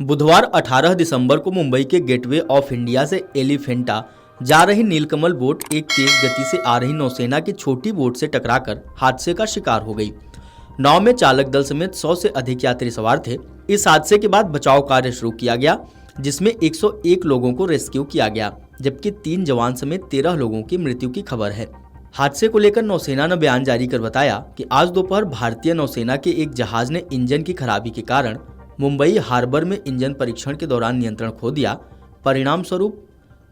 बुधवार 18 दिसंबर को मुंबई के गेटवे ऑफ इंडिया से एलिफेंटा जा रही नीलकमल बोट एक तेज गति से आ रही नौसेना की छोटी बोट से टकराकर हादसे का शिकार हो गई। नाव में चालक दल समेत 100 से अधिक यात्री सवार थे। इस हादसे के बाद बचाव कार्य शुरू किया गया, जिसमें 101 लोगों को रेस्क्यू किया गया, जबकि 3 जवान समेत 13 लोगों की मृत्यु की खबर है। हादसे को लेकर नौसेना ने बयान जारी कर बताया कि आज दोपहर भारतीय नौसेना के एक जहाज ने इंजन की खराबी के कारण मुंबई हार्बर में इंजन परीक्षण के दौरान नियंत्रण खो दिया। परिणाम स्वरूप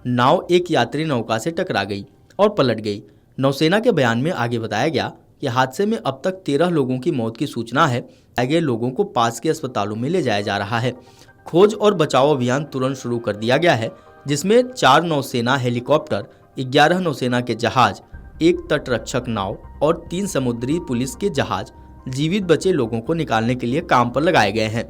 नाव एक यात्री नौका से टकरा गई और पलट गई। नौसेना के बयान में आगे बताया गया कि हादसे में अब तक 13 लोगों की मौत की सूचना है। आगे लोगों को पास के अस्पतालों में ले जाया जा रहा है। खोज और बचाव अभियान तुरंत शुरू कर दिया गया है, जिसमें 4 नौसेना हेलीकॉप्टर, 11 नौसेना के जहाज, 1 तटरक्षक नाव और 3 समुद्री पुलिस के जहाज जीवित बचे लोगों को निकालने के लिए काम पर लगाए गए हैं।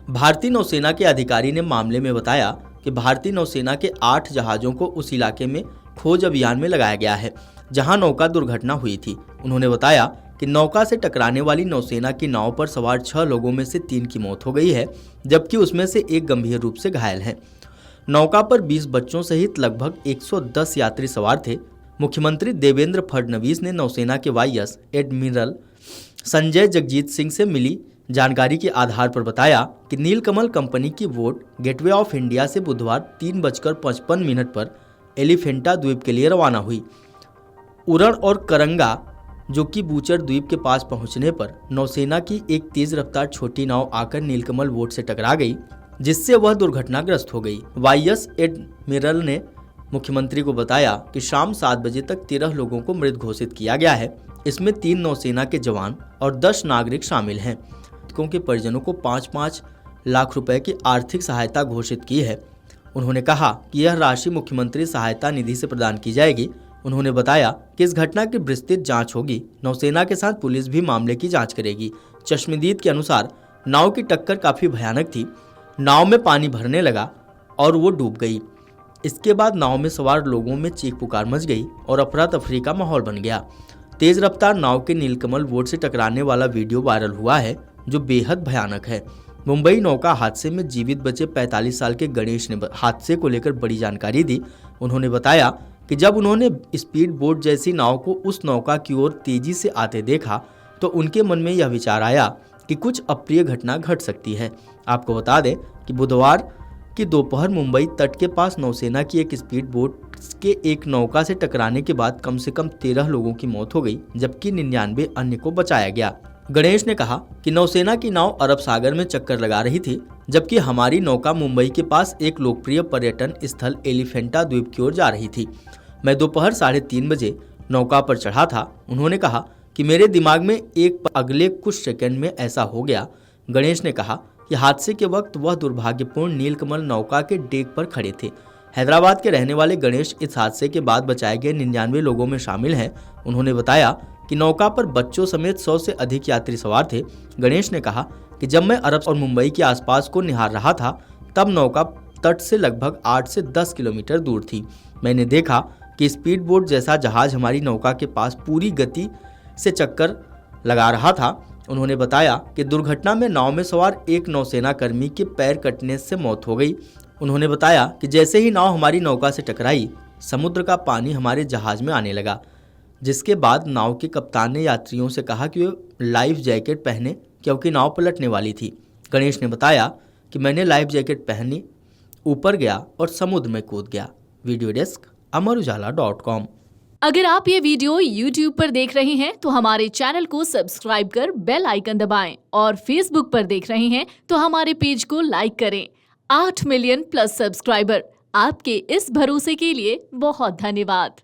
भारतीय नौसेना के अधिकारी ने मामले में बताया कि भारतीय नौसेना के 8 जहाजों को उस इलाके में खोज अभियान में लगाया गया है जहां नौका दुर्घटना हुई थी। उन्होंने बताया कि नौका से टकराने वाली नौसेना की नाव पर सवार 6 लोगों में से 3 की मौत हो गई है, जबकि उसमें से 1 गंभीर रूप से घायल है। नौका पर 20 बच्चों सहित लगभग 110 यात्री सवार थे। मुख्यमंत्री देवेंद्र फडणवीस ने नौसेना के वाईएस एडमिरल संजय जगजीत सिंह से मिली जानकारी के आधार पर बताया कि नीलकमल कंपनी की बोट गेटवे ऑफ इंडिया से बुधवार 3:55 पर एलिफेंटा द्वीप के लिए रवाना हुई। उरण और करंगा, जो कि बूचर द्वीप के पास पहुंचने पर नौसेना की एक तेज रफ्तार छोटी नाव आकर नीलकमल बोट से टकरा गई, जिससे वह दुर्घटनाग्रस्त हो गई। वाईएस एडमिरल ने मुख्यमंत्री को बताया कि शाम 7 बजे तक 13 लोगों को मृत घोषित किया गया है। इसमें 3 नौसेना के जवान और 10 नागरिक शामिल हैं। मृतकों के परिजनों को 5-5 लाख रुपए की आर्थिक सहायता घोषित की है। उन्होंने कहा कि यह राशि मुख्यमंत्री सहायता निधि से प्रदान की जाएगी। उन्होंने बताया कि इस घटना की विस्तृत जांच होगी। नौसेना के साथ पुलिस भी मामले की जांच करेगी। चश्मदीद के अनुसार नाव की टक्कर काफी भयानक थी। नाव में पानी भरने लगा और वो डूब गई। इसके बाद नाव में सवार लोगों में चीख पुकार मच गई और अफरा तफरी का माहौल बन गया। तेज रफ्तार नाव के नीलकमल बोट से टकराने वाला वीडियो वायरल हुआ है, जो बेहद भयानक है। मुंबई नौका हादसे में जीवित बचे 45 साल के गणेश ने हादसे को लेकर बड़ी जानकारी दी। उन्होंने बताया कि जब उन्होंने स्पीड बोट जैसी नाव को उस नौका की ओर तेजी से आते देखा तो उनके मन में यह विचार आया कि कुछ अप्रिय घटना घट सकती है। आपको बता दें कि बुधवार की दोपहर मुंबई तट के पास नौसेना की एक स्पीड बोट के एक नौका से टकराने के बाद कम से कम 13 लोगों की मौत हो गई, जबकि 99 अन्य को बचाया गया। गणेश ने कहा कि नौसेना की नाव अरब सागर में चक्कर लगा रही थी, जबकि हमारी नौका मुंबई के पास एक लोकप्रिय पर्यटन स्थल एलिफेंटा द्वीप की ओर जा रही थी। मैं दोपहर 3:30 बजे नौका पर चढ़ा था। उन्होंने कहा कि मेरे दिमाग में अगले कुछ सेकंड में ऐसा हो गया। गणेश ने कहा कि हादसे के वक्त वह दुर्भाग्यपूर्ण नीलकमल नौका के डेक पर खड़े थे। हैदराबाद के रहने वाले गणेश इस हादसे के बाद बचाए गए 99 लोगों में शामिल हैं। उन्होंने बताया कि नौका पर बच्चों समेत 100 से अधिक यात्री सवार थे। गणेश ने कहा कि जब मैं अरब और मुंबई के आसपास को निहार रहा था, तब नौका तट से लगभग 8 से 10 किलोमीटर दूर थी। मैंने देखा कि स्पीड बोट जैसा जहाज हमारी नौका के पास पूरी गति से चक्कर लगा रहा था। उन्होंने बताया कि दुर्घटना में नाव में सवार एक नौसेना कर्मी के पैर कटने से मौत हो गई। उन्होंने बताया कि जैसे ही नाव हमारी नौका से टकराई, समुद्र का पानी हमारे जहाज में आने लगा, जिसके बाद नाव के कप्तान ने यात्रियों से कहा कि वे लाइफ जैकेट पहने, क्योंकि नाव पलटने वाली थी। गणेश ने बताया कि मैंने लाइफ जैकेट पहनी, ऊपर गया और समुद्र में कूद गया। वीडियो डेस्क अमरउजाला.com। अगर आप ये वीडियो YouTube पर देख रहे हैं तो हमारे चैनल को सब्सक्राइब कर बेल आइकन दबाएं, और Facebook पर देख रहे हैं तो हमारे पेज को लाइक करें। 8 मिलियन प्लस सब्सक्राइबर, आपके इस भरोसे के लिए बहुत धन्यवाद।